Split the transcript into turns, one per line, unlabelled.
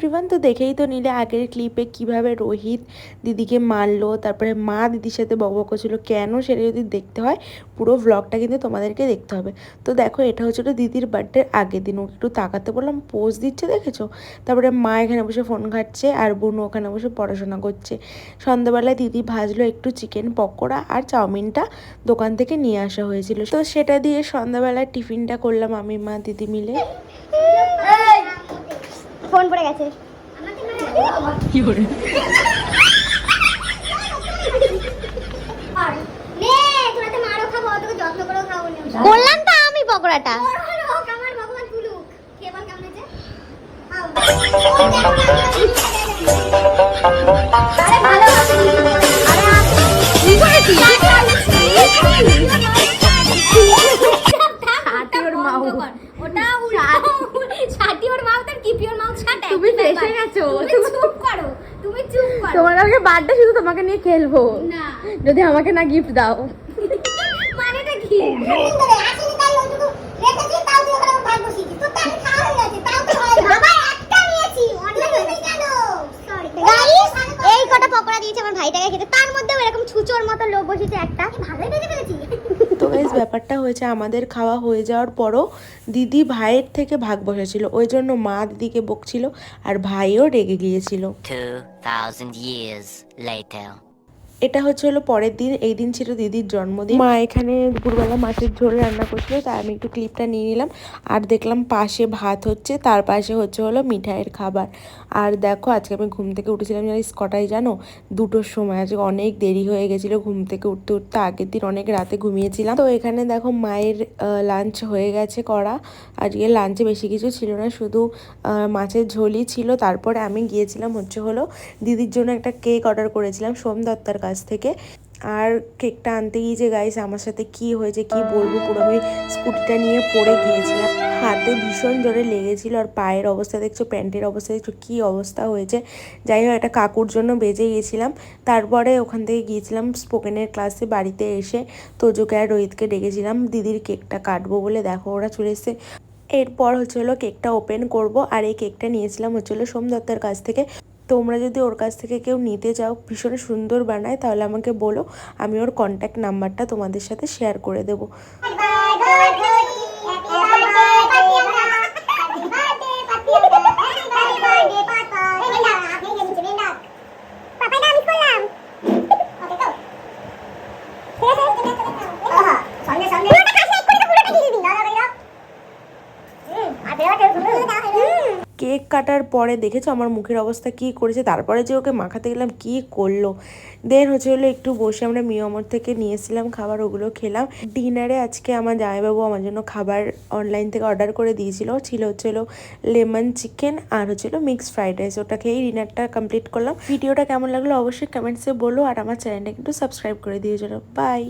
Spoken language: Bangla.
এভরিওয়ান, তো দেখেই তো নিলে আগের ক্লিপে কিভাবে রোহিত দিদিকে মারলো, তারপরে মা দিদির সাথে বকবক করছিল কেন, সেটা যদি দেখতে হয় পুরো ভ্লগটা কিন্তু তোমাদেরকে দেখতে হবে। তো দেখো, এটা হচ্ছিল দিদির বার্থডের আগের দিন। ও একটু তাকাতে বললাম, পোজ দিচ্ছে দেখেছো। তারপরে মা এখানে বসে ফোন ঘাটছে আর বোনু ওখানে বসে পড়াশোনা করছে। সন্ধ্যাবেলায় দিদি ভাজলো একটু চিকেন পকোড়া আর চাউমিনটা দোকান থেকে নিয়ে আসা হয়েছিল, তো সেটা দিয়ে সন্ধ্যাবেলায় টিফিনটা করলাম আমি মা দিদি মিলে।
ফোন পড়ে গেছে।
কি করে
বললাম তো আমি পকোড়াটা
তোমার কালকে বার্থডে, শুধু তোমাকে নিয়ে খেলবো না যদি আমাকে না গিফট দাও।
মানেটা কি? এই কটা পকোড়া দিয়েছে আমার ভাইটাকে খেতে, তার মধ্যেও এরকম ছুচোর মতো লোক বসেছে একটা। ভালোই ভেজে ফেলেছি।
তো এই ব্যাপারটা হয়েছে, আমাদের খাওয়া হয়ে যাওয়ার পরও দিদি ভাইয়ের থেকে ভাগ বসেছিল, ওই জন্য মা দিদিকে বকছিল আর ভাইও রেগে গিয়েছিল।
2000 years later.
এটা হলো পরের দিন। এই দিন ছিল দিদির জন্মদিন। মা এখানে দুপুরবেলা মাছের ঝোল রান্না করছিল, তাই আমি একটু ক্লিপটা নিয়ে নিলাম। আর দেখলাম পাশে ভাত হচ্ছে, তার পাশে হলো মিঠাইয়ের খাবার। আর দেখো, আজকে আমি ঘুম থেকে উঠেছিলাম জানিস কটায় জানো? 2টোর সময়। আজকে অনেক দেরি হয়ে গেছিলো ঘুম থেকে উঠতে উঠতে, আগের দিন অনেক রাতে ঘুমিয়েছিলাম। তো এখানে দেখো মায়ের লাঞ্চ হয়ে গেছে করা। আজকে লাঞ্চে বেশি কিছু ছিল না, শুধু মাছের ঝোলই ছিল। তারপরে আমি গিয়েছিলাম হলো দিদির জন্য একটা কেক অর্ডার করেছিলাম সোমদত্তার কাছ থেকে। আর কেকটা আনতে গিয়েছে গাইস, আমার সাথে কি হয়েছে কি বলবো, পুরো আমি স্কুটিটা নিয়ে পড়ে গিয়েছিলাম। হাতে ভীষণ জোরে লেগেছিল, আর পায়ের অবস্থা দেখছো, প্যান্টের অবস্থা দেখছো কি অবস্থা হয়েছে। যাই হোক, একটা কাকুর জন্য বেঁচে গিয়েছিলাম। তারপরে ওখান থেকে গিয়েছিলাম স্পোকেনের ক্লাসে। বাড়িতে এসে তোজোকে আর রোহিতকে ডেকেছিলাম দিদির কেকটা কাটবো বলে। দেখো ওরা চলে এসেছে। এরপর হলো কেকটা ওপেন করব। আর এই কেকটা নিয়েছিলাম হলো সোমদত্তার কাছ থেকে। তোমরা যদি ওর কাছ থেকে কেউ নিতে চাও, ভীষণ সুন্দর বানায়, তাহলে আমাকে বলো, আমি ওর কন্ট্যাক্ট নাম্বারটা তোমাদের সাথে শেয়ার করে দেবো। কেক কাটার পরে দেখেছো আমার মুখের অবস্থা কি করেছে। তারপরে যে ওকে মাখাতে গেলাম কি করলো। দেন হলো একটু বসে আমরা মিয়ামর থেকে নিয়েছিলাম খাবার, ওগুলো খেলাম। ডিনারে আজকে আমার জামাইবাবু আমার জন্য খাবার অনলাইন থেকে অর্ডার করে দিয়েছিল। হলো লেমন চিকেন আর হলো মিক্সড ফ্রাইড রাইস। ওটা খেয়েই ডিনারটা কমপ্লিট করলাম। ভিডিওটা কেমন লাগলো অবশ্যই কমেন্টসে বলো, আর আমার চ্যানেলটা কিন্তু সাবস্ক্রাইব করে দিয়েছিল। বাই।